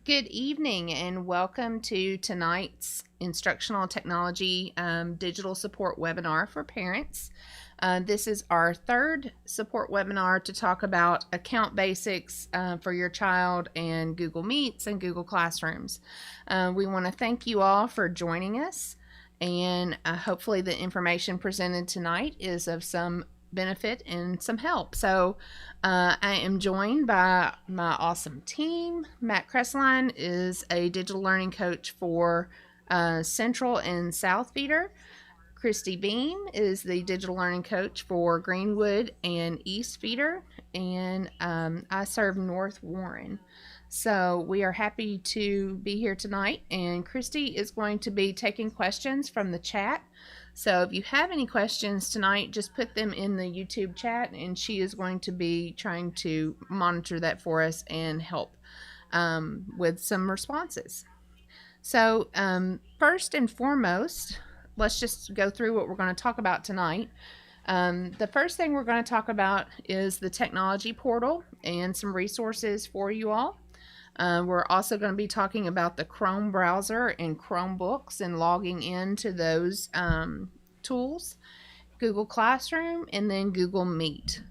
Good evening and welcome to tonight's Instructional Technology Digital Support Webinar for Parents. This is our third support webinar to talk about account basics for your child and Google Meets and Google Classrooms. We want to thank you all for joining us, and hopefully the information presented tonight is of some benefit and some help. So I am joined by my awesome team. Matt Cressline is a digital learning coach for Central and South Feeder. Christy Beam is the digital learning coach for Greenwood and East Feeder, and I serve North Warren. So we are happy to be here tonight, and Christy is going to be taking questions from the chat. So if you have any questions tonight, just put them in the YouTube chat, and she is going to be trying to monitor that for us and help with some responses. So first and foremost, let's just go through what we're going to talk about tonight. The first thing we're going to talk about is the technology portal and some resources for you all. We're also going to be talking about the Chrome browser and Chromebooks and logging into those tools, Google Classroom, and then Google Meet.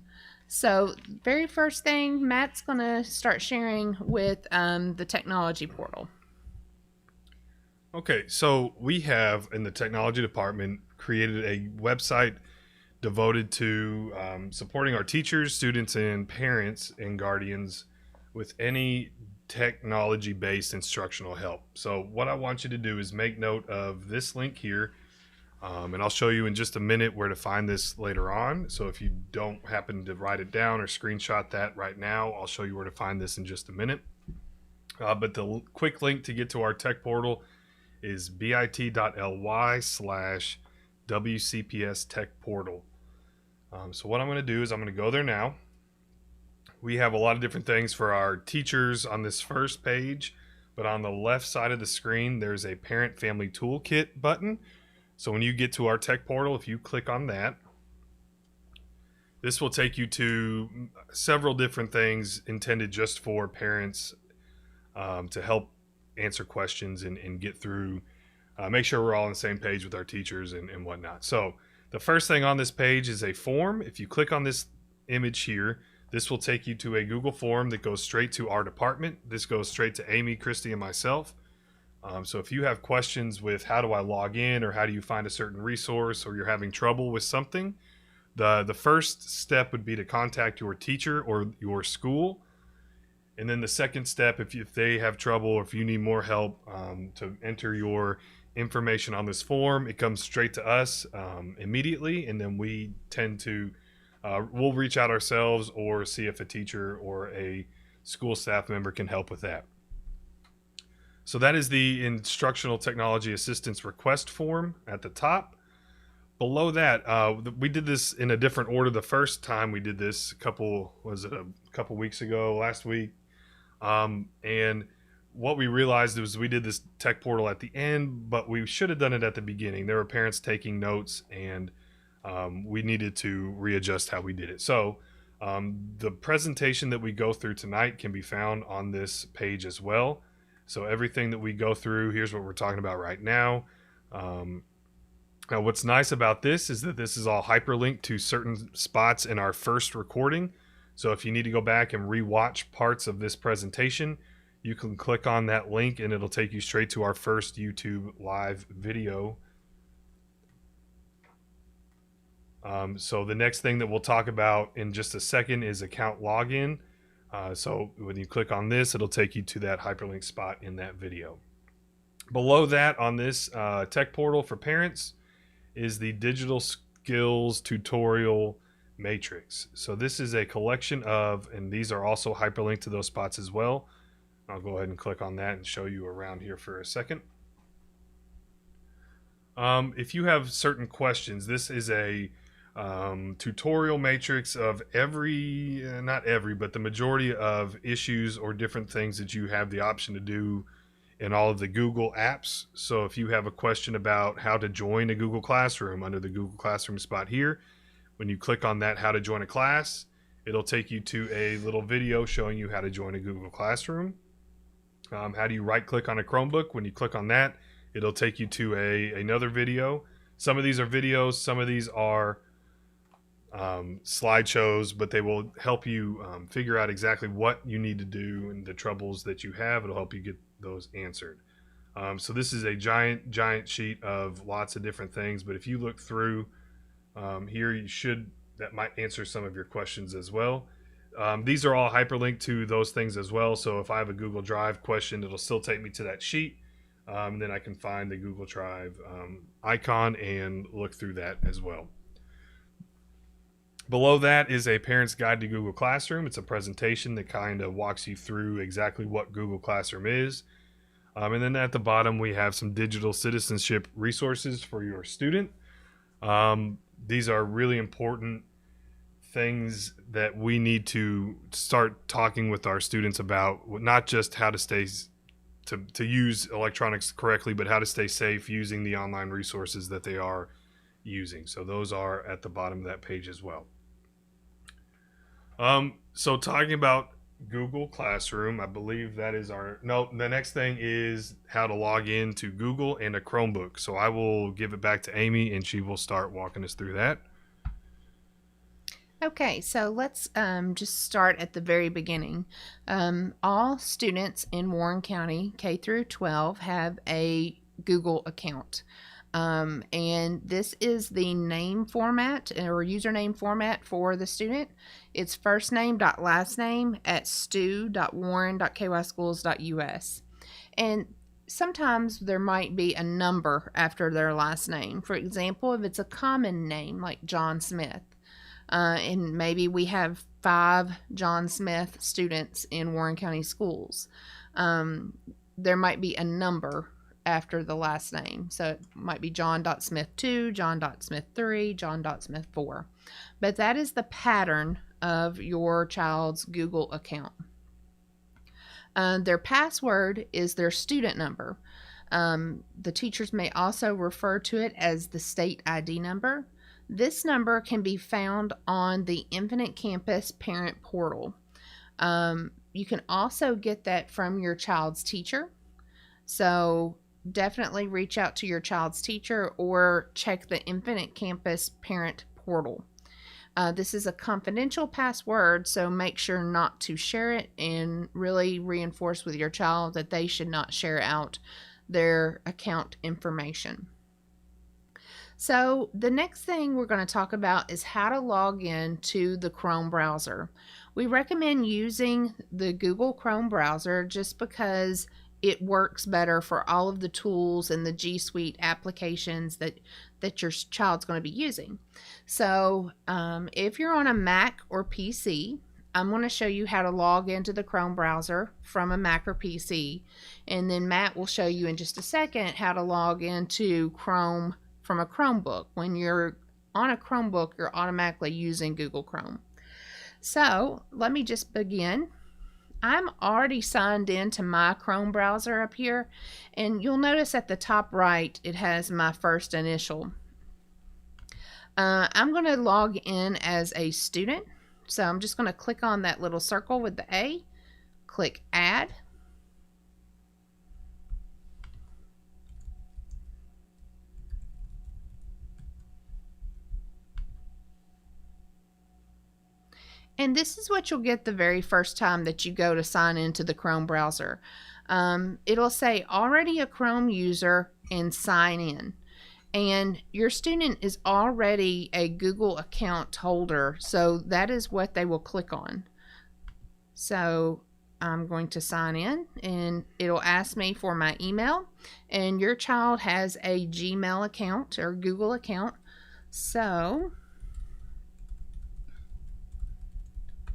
So very first thing, Matt's going to start sharing with the technology portal. Okay, so we have in the technology department created a website devoted to supporting our teachers, students, and parents and guardians with any technology-based instructional help. So what I want you to do is make note of this link here, and I'll show you in just a minute where to find this later on. So if you don't happen to write it down or screenshot that right now, I'll show you where to find this in just a minute. But the quick link to get to our tech portal is bit.ly/WCPS Tech Portal. So what I'm going to do is I'm going to go there now. We have a lot of different things for our teachers on this first page, but on the left side of the screen, there's a Parent Family Toolkit button. So when you get to our tech portal, if you click on that, this will take you to several different things intended just for parents to help answer questions and get through, make sure we're all on the same page with our teachers and whatnot. So the first thing on this page is a form. If you click on this image here, this will take you to a Google form that goes straight to our department. This goes straight to Amy, Christy, and myself. So if you have questions with how do I log in or how do you find a certain resource, or you're having trouble with something, the first step would be to contact your teacher or your school. And then the second step, if they have trouble or if you need more help to enter your information on this form, it comes straight to us immediately, and then we tend to we'll reach out ourselves or see if a teacher or a school staff member can help with that. So that is the Instructional Technology Assistance Request form at the top. Below that, we did this in a different order the first time we did this, a couple weeks ago, last week. And what we realized was we did this tech portal at the end, but we should have done it at the beginning. There were parents taking notes, and we needed to readjust how we did it. So the presentation that we go through tonight can be found on this page as well. So everything that we go through, here's what we're talking about right now. Now, what's nice about this is that this is all hyperlinked to certain spots in our first recording. So if you need to go back and rewatch parts of this presentation, you can click on that link and it'll take you straight to our first YouTube live video. So the next thing that we'll talk about in just a second is account login. So when you click on this, it'll take you to that hyperlink spot in that video. Below that on this tech portal for parents is the digital skills tutorial matrix. So this is a collection of, and these are also hyperlinked to those spots as well. I'll go ahead and click on that and show you around here for a second. If you have certain questions, this is a tutorial matrix of not every, but the majority of issues or different things that you have the option to do in all of the Google apps. So if you have a question about how to join a Google Classroom under the Google Classroom spot here, when you click on that, how to join a class, it'll take you to a little video showing you how to join a Google Classroom. How do you right click on a Chromebook? When you click on that, it'll take you to another video. Some of these are videos, some of these are slideshows, but they will help you figure out exactly what you need to do and the troubles that you have. It'll help you get those answered. So this is a giant sheet of lots of different things, but if you look through here, that might answer some of your questions as well. These are all hyperlinked to those things as well. So if I have a Google Drive question, it'll still take me to that sheet. Then I can find the Google Drive icon and look through that as well. Below that is a Parent's Guide to Google Classroom. It's a presentation that kind of walks you through exactly what Google Classroom is. And then at the bottom, we have some digital citizenship resources for your student. These are really important things that we need to start talking with our students about, not just how to stay to use electronics correctly, but how to stay safe using the online resources that they are using. So those are at the bottom of that page as well. So talking about Google Classroom, I believe that is the next thing is how to log in to Google and a Chromebook. So I will give it back to Amy and she will start walking us through that. Okay, so let's just start at the very beginning. All students in Warren County, K through 12, have a Google account. And this is the name format or username format for the student. It's first name dot last name at stu.warren.kyschools.us. And sometimes there might be a number after their last name. For example, if it's a common name like John Smith, and maybe we have 5 John Smith students in Warren County schools, there might be a number after the last name. So it might be John.Smith2, John.Smith3, John.Smith4. But that is the pattern of your child's Google account. Their password is their student number. The teachers may also refer to it as the state ID number. This number can be found on the Infinite Campus Parent Portal. You can also get that from your child's teacher. So definitely reach out to your child's teacher or check the Infinite Campus Parent Portal. This is a confidential password, so make sure not to share it and really reinforce with your child that they should not share out their account information. So the next thing we're going to talk about is how to log in to the Chrome browser. We recommend using the Google Chrome browser just because it works better for all of the tools and the G Suite applications that your child's going to be using. So if you're on a Mac or PC, I'm going to show you how to log into the Chrome browser from a Mac or PC, and then Matt will show you in just a second how to log into Chrome from a Chromebook. When you're on a Chromebook, you're automatically using Google Chrome. So let me just begin. I'm already signed into my Chrome browser up here, and you'll notice at the top right it has my first initial. I'm going to log in as a student, so I'm just going to click on that little circle with the A, click Add. And this is what you'll get the very first time that you go to sign into the Chrome browser. It'll say already a Chrome user and sign in. And your student is already a Google account holder, so that is what they will click on. So I'm going to sign in, and it'll ask me for my email. And your child has a Gmail account or Google account. So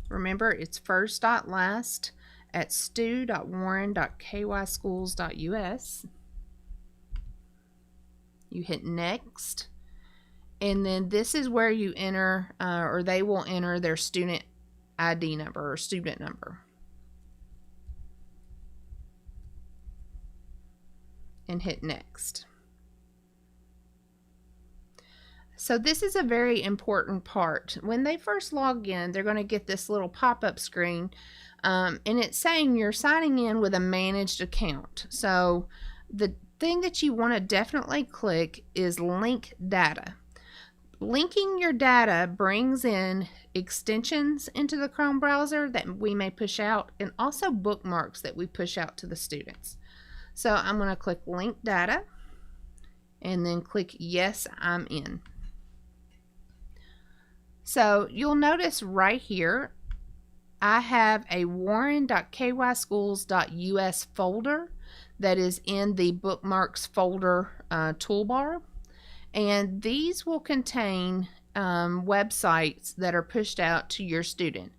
remember, it's first.last at stu.warren.kyschools.us. You hit next, and then this is where you enter, or they will enter their student ID number or student number. And hit next. So this is a very important part. When they first log in, they're going to get this little pop-up screen And it's saying you're signing in with a managed account. So the thing that you want to definitely click is link data. Linking your data brings in extensions into the Chrome browser that we may push out, and also bookmarks that we push out to the students. So I'm going to click link data and then click yes, I'm in. So you'll notice right here I have a warren.kyschools.us folder that is in the bookmarks folder toolbar. And these will contain websites that are pushed out to your student.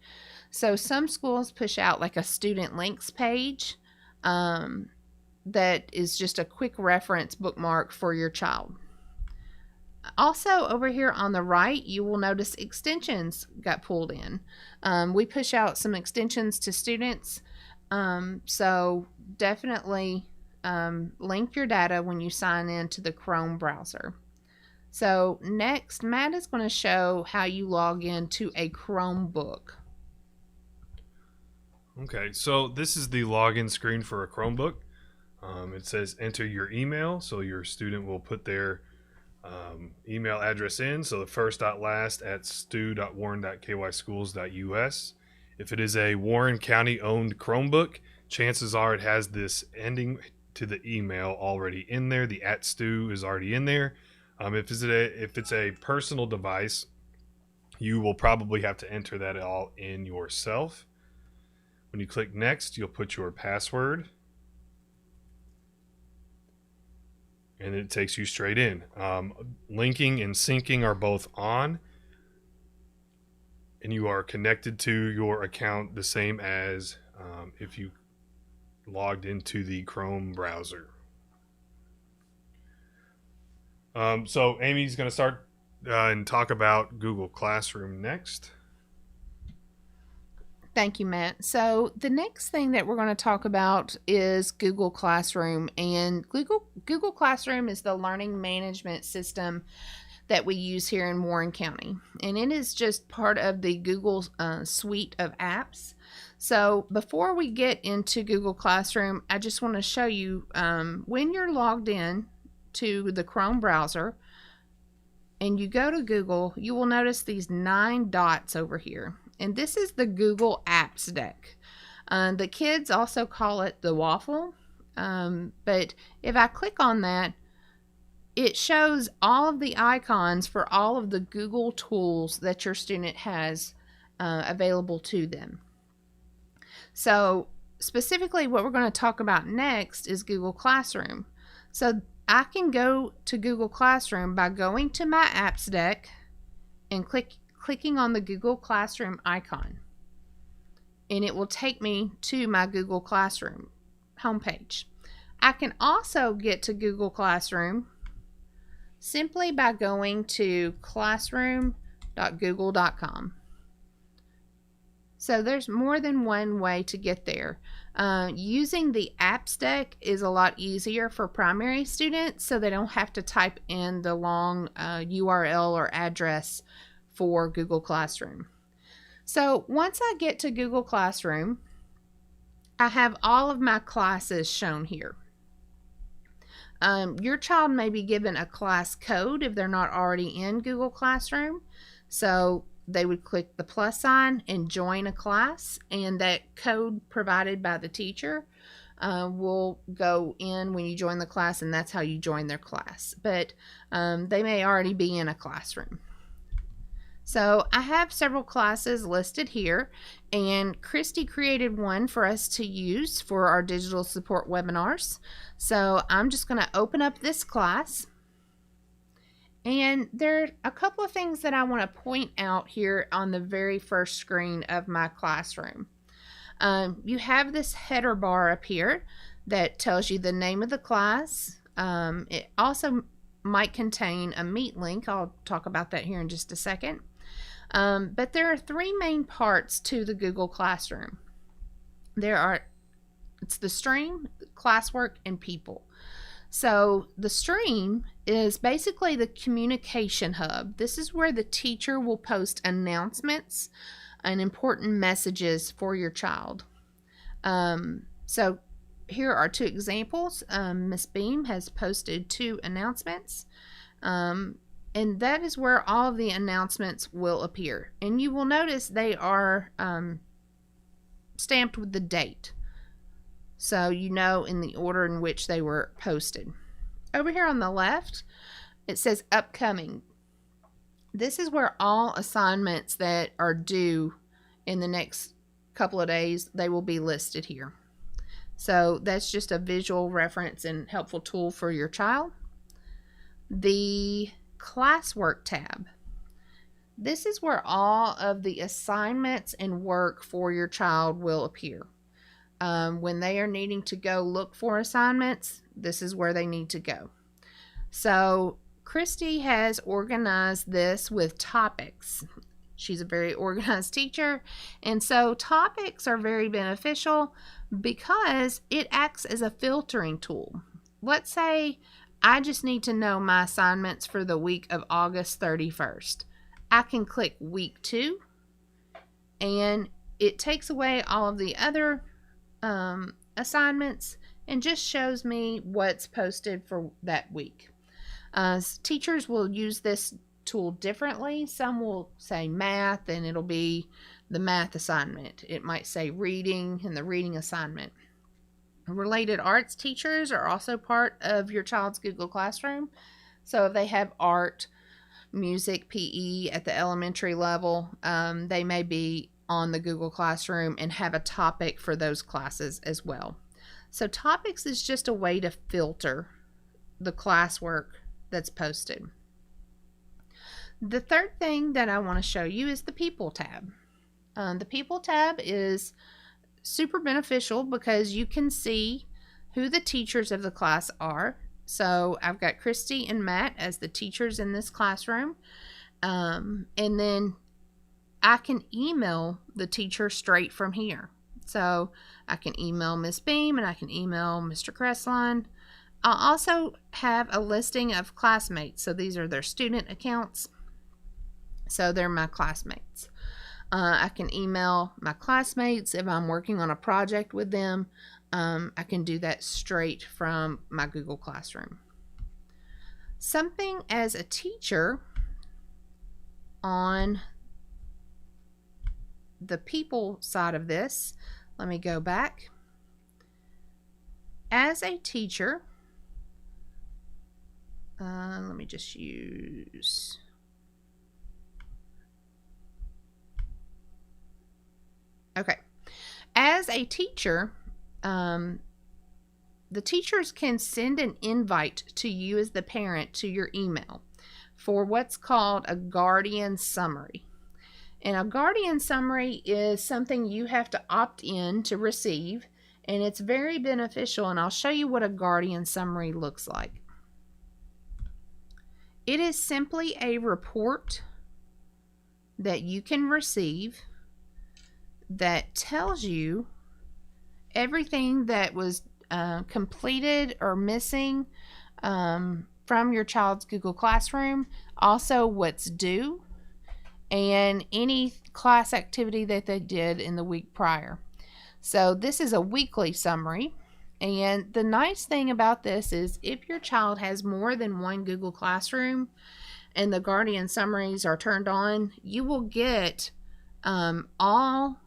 So some schools push out like a student links page that is just a quick reference bookmark for your child. Also over here on the right, you will notice extensions got pulled in. We push out some extensions to students. So definitely link your data when you sign in to the Chrome browser. So next, Matt is going to show how you log into a Chromebook. Okay, so this is the login screen for a Chromebook. It says enter your email, so your student will put their email address in. So the first dot last at stu.warren.kyschools.us. If it is a Warren County owned Chromebook, chances are it has this ending to the email already in there. The @stu is already in there. If it's a personal device, you will probably have to enter that all in yourself. When you click next, you'll put your password, and it takes you straight in. Linking and syncing are both on, and you are connected to your account the same as if you logged into the Chrome browser. So Amy's going to start and talk about Google Classroom next. Thank you, Matt. So the next thing that we're going to talk about is Google Classroom. And Google Classroom is the learning management system that we use here in Warren County. And it is just part of the Google suite of apps. So before we get into Google Classroom, I just want to show you when you're logged in to the Chrome browser and you go to Google, you will notice these 9 dots over here. And this is the Google Apps deck. The kids also call it the waffle. But if I click on that, it shows all of the icons for all of the Google tools that your student has available to them. So specifically what we're going to talk about next is Google Classroom. So I can go to Google Classroom by going to my apps deck and clicking on the Google Classroom icon. And it will take me to my Google Classroom homepage. I can also get to Google Classroom simply by going to classroom.google.com. So there's more than one way to get there. Using the apps deck is a lot easier for primary students, so they don't have to type in the long URL or address for Google Classroom. So once I get to Google Classroom, I have all of my classes shown here. Your child may be given a class code if they're not already in Google Classroom. So they would click the plus sign and join a class, and that code provided by the teacher will go in when you join the class, and that's how you join their class. But they may already be in a classroom. So I have several classes listed here, and Christy created one for us to use for our digital support webinars. So I'm just going to open up this class. And there are a couple of things that I want to point out here on the very first screen of my classroom. You have this header bar up here that tells you the name of the class. It also might contain a Meet link. I'll talk about that here in just a second. But there are 3 main parts to the Google Classroom. It's the stream, classwork, and people. So the stream is basically the communication hub. This is where the teacher will post announcements and important messages for your child. So here are two examples. Miss Beam has posted two announcements, and that is where all of the announcements will appear. And you will notice they are stamped with the date, so you know in the order in which they were posted. Over here on the left, it says upcoming. This is where all assignments that are due in the next couple of days, they will be listed here. So that's just a visual reference and helpful tool for your child. The Classwork tab. This is where all of the assignments and work for your child will appear. When they are needing to go look for assignments, this is where they need to go. So Christy has organized this with topics. She's a very organized teacher, and so topics are very beneficial because it acts as a filtering tool. Let's say I just need to know my assignments for the week of August 31st. I can click week 2, and it takes away all of the other assignments and just shows me what's posted for that week. Teachers will use this tool differently. Some will say math, and it'll be the math assignment. It might say reading and the reading assignment. Related arts teachers are also part of your child's Google Classroom. So if they have art, music, PE at the elementary level, they may be on the Google Classroom and have a topic for those classes as well. So topics is just a way to filter the classwork that's posted. The third thing that I want to show you is the People tab. The People tab is super beneficial because you can see who the teachers of the class are. So I've got Christy and Matt as the teachers in this classroom, and then I can email the teacher straight from here. So I can email Miss Beam and I can email Mr. Cressline. I'll also have a listing of classmates. So these are their student accounts. So they're my classmates. I can email my classmates if I'm working on a project with them. I can do that straight from my Google Classroom. Something as a teacher on the people side of this, let me go back. As a teacher, let me just use as a teacher, the teachers can send an invite to you as the parent to your email for what's called a guardian summary. And a guardian summary is something you have to opt in to receive, and it's very beneficial, and I'll show you what a guardian summary looks like. It is simply a report that you can receive that tells you everything that was completed or missing from your child's Google Classroom, also what's due, and any class activity that they did in the week prior. So this is a weekly summary, and the nice thing about this is if your child has more than one Google Classroom and the guardian summaries are turned on, you will get all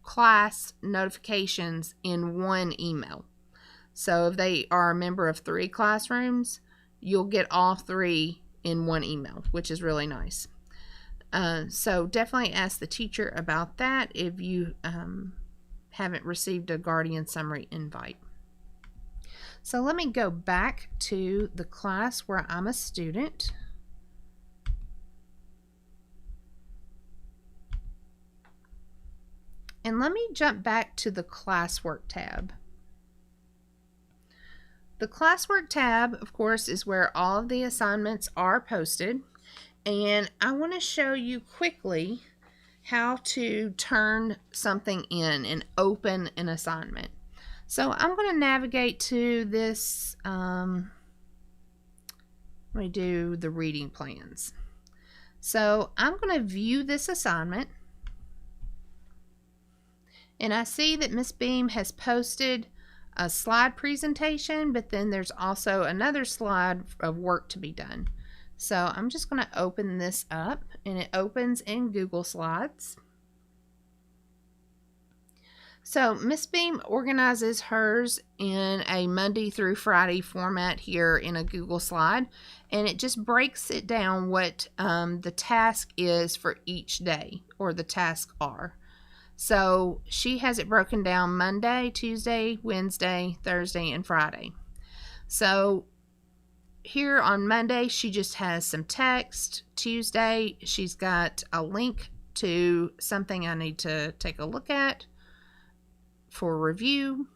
class notifications in one email. So if they are a member of 3 classrooms, you'll get all 3 in one email, which is really nice. So definitely ask the teacher about that if you haven't received a guardian summary invite. So let me go back to the class where I'm a student. And let me jump back to the Classwork tab. The Classwork tab, of course, is where all of the assignments are posted. And I want to show you quickly how to turn something in and open an assignment. So I'm going to navigate to this, let me do the reading plans. So I'm going to view this assignment. And I see that Miss Beam has posted a slide presentation, but then there's also another slide of work to be done. So I'm just going to open this up, and it opens in Google Slides. So Miss Beam organizes hers in a Monday through Friday format here in a Google Slide, and it just breaks it down what the task is for each day, or the tasks are. So she has it broken down Monday, Tuesday, Wednesday, Thursday, and Friday. So here on Monday, she just has some text. Tuesday, she's got a link to something I need to take a look at for review.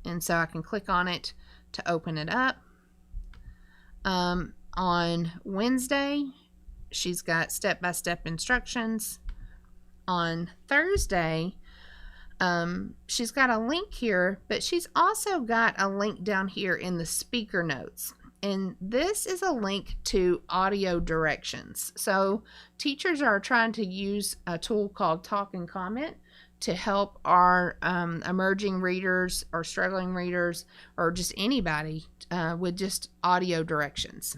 And so I can click on it to open it up. On Wednesday, she's got step-by-step instructions. On Thursday, she's got a link here, but she's also got a link down here in the speaker notes. And this is a link to audio directions. So teachers are trying to use a tool called Talk and Comment to help our emerging readers or struggling readers, or just anybody with just audio directions.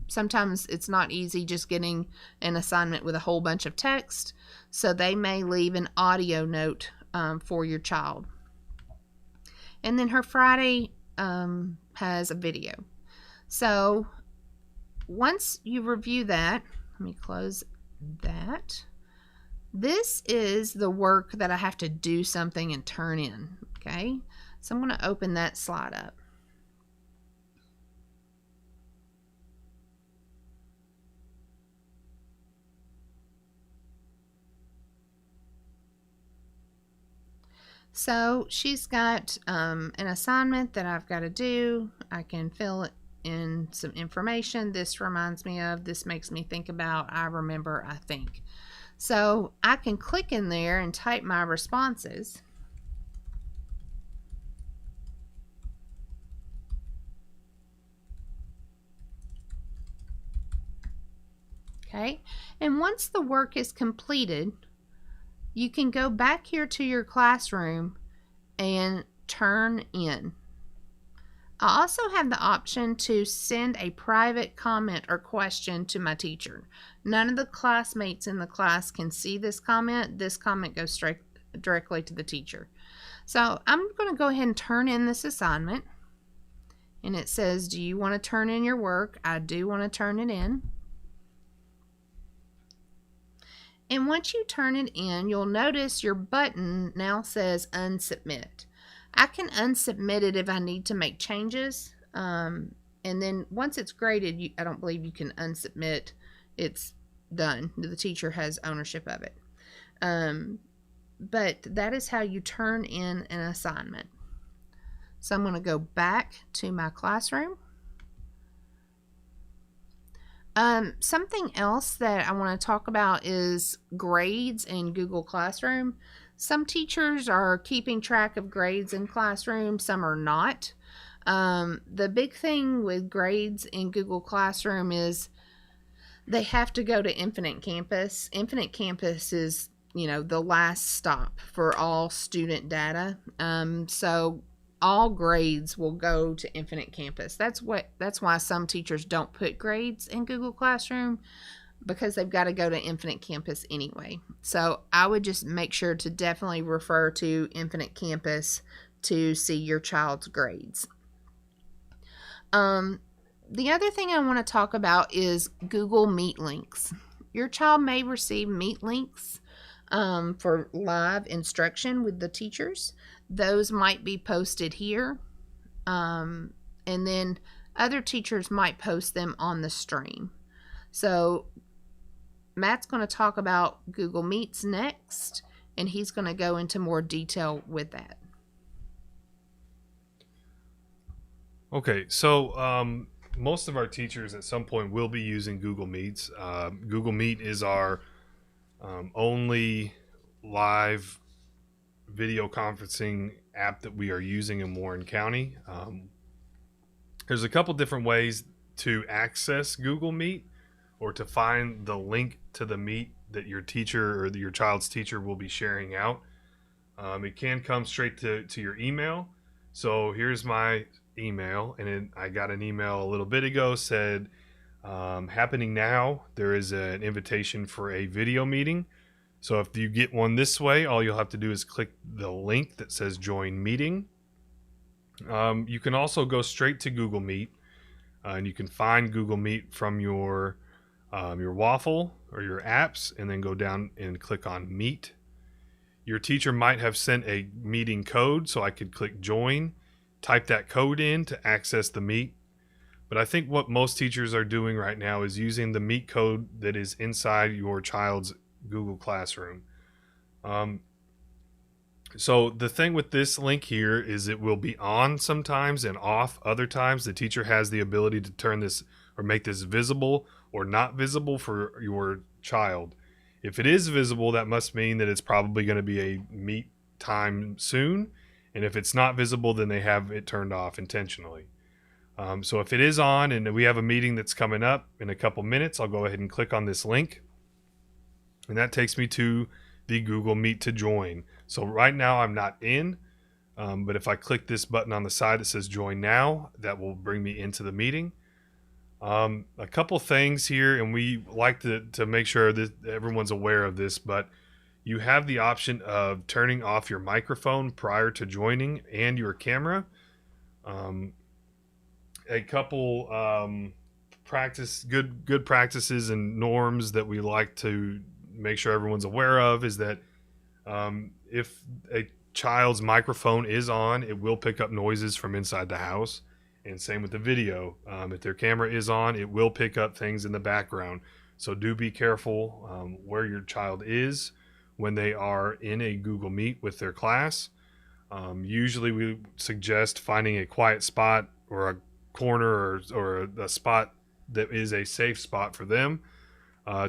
Sometimes it's not easy just getting an assignment with a whole bunch of text, so they may leave an audio note for your child. And then her Friday has a video. So once you review that, let me close that. This is the work that I have to do something and turn in, okay? So I'm going to open that slide up. So she's got an assignment that I've got to do. I can fill in some information. This reminds me of, this makes me think about, I remember, I think. So I can click in there and type my responses. Okay, and once the work is completed, you can go back here to your classroom and turn in. I also have the option to send a private comment or question to my teacher. None of the classmates in the class can see this comment. This comment goes straight directly to the teacher. So I'm going to go ahead and turn in this assignment. And it says, do you want to turn in your work? I do want to turn it in. And once you turn it in, you'll notice your button now says unsubmit. I can unsubmit it if I need to make changes. And then once it's graded, I don't believe you can unsubmit. It's done. The teacher has ownership of it. But that is how you turn in an assignment. So I'm going to go back to my classroom. Something else that I want to talk about is grades in Google Classroom. Some teachers are keeping track of grades in Classroom, some are not. The big thing with grades in Google Classroom is they have to go to Infinite Campus. Infinite Campus is, the last stop for all student data. So all grades will go to Infinite Campus. That's why some teachers don't put grades in Google Classroom, because they've got to go to Infinite Campus anyway. So I would just make sure to definitely refer to Infinite Campus to see your child's grades. The other thing I want to talk about is Google Meet links. Your child may receive Meet links for live instruction with the teachers. Those might be posted here, and then other teachers might post them on the stream. So Matt's going to talk about Google Meets next, and he's going to go into more detail with that. Okay, so most of our teachers at some point will be using Google Meets. Google Meet is our only live video conferencing app that we are using in Warren County. There's a couple different ways to access Google Meet, or to find the link to the Meet that your teacher or your child's teacher will be sharing out. It can come straight to your email. So here's my email, and I got an email a little bit ago, said happening now. There is an invitation for a video meeting. So if you get one this way, all you'll have to do is click the link that says join meeting. You can also go straight to Google Meet, and you can find Google Meet from your waffle or your apps, and then go down and click on Meet. Your teacher might have sent a meeting code, so I could click join, type that code in to access the Meet. But I think what most teachers are doing right now is using the Meet code that is inside your child's Google Classroom. So the thing with this link here is it will be on sometimes and off other times. The teacher has the ability to turn this or make this visible or not visible for your child. If it is visible, that must mean that it's probably going to be a Meet time soon. And if it's not visible, then they have it turned off intentionally. So if it is on and we have a meeting that's coming up in a couple minutes, I'll go ahead and click on this link. And that takes me to the Google Meet to join. So right now I'm not in, but if I click this button on the side that says join now, that will bring me into the meeting. A couple things here, and we like to make sure that everyone's aware of this, but you have the option of turning off your microphone prior to joining and your camera. A couple good practices and norms that we like to make sure everyone's aware of is that if a child's microphone is on, it will pick up noises from inside the house. And same with the video. If their camera is on, it will pick up things in the background. So do be careful where your child is when they are in a Google Meet with their class. Usually we suggest finding a quiet spot or a corner or a spot that is a safe spot for them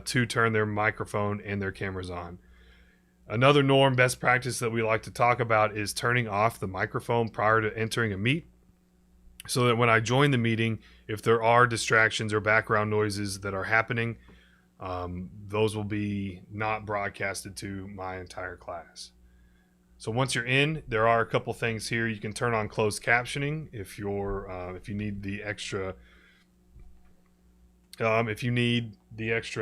to turn their microphone and their cameras on. Another norm, best practice that we like to talk about is turning off the microphone prior to entering a meet, so that when I join the meeting, if there are distractions or background noises that are happening, those will be not broadcasted to my entire class. So once you're in, there are a couple things here. You can turn on closed captioning if you need the extra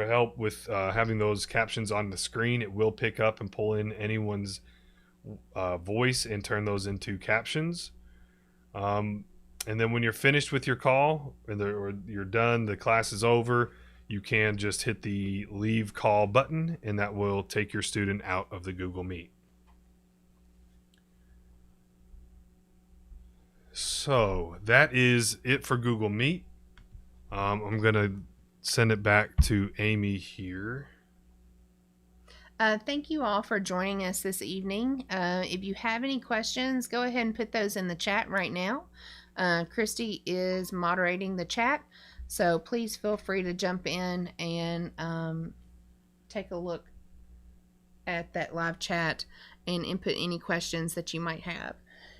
help with having those captions on the screen. It will pick up and pull in anyone's voice and turn those into captions. And then when you're finished with your call or you're done, the class is over, you can just hit the leave call button, and that will take your student out of the Google Meet. So that is it for Google Meet. I'm going to send it back to Amy here. Thank you all for joining us this evening. If you have any questions, go ahead and put those in the chat right now. Christy is moderating the chat, so please feel free to jump in and take a look at that live chat and input any questions that you might have.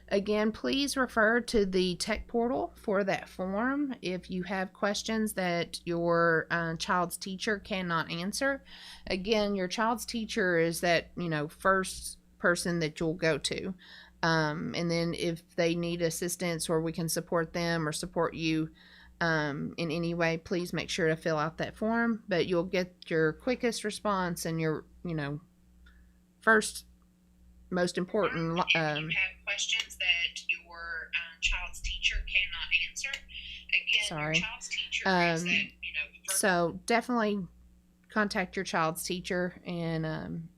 Again, please refer to the tech portal for that form if you have questions that your child's teacher cannot answer. Again, your child's teacher is that first person that you'll go to. And then if they need assistance or we can support them or support you in any way, please make sure to fill out that form. But you'll get your quickest response and your, first most important. If you have questions that your child's teacher cannot answer, again, sorry. Your child's teacher is that, So definitely contact your child's teacher and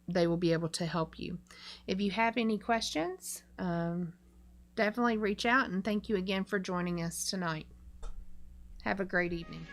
they will be able to help you. If you have any questions, definitely reach out, and thank you again for joining us tonight. Have a great evening.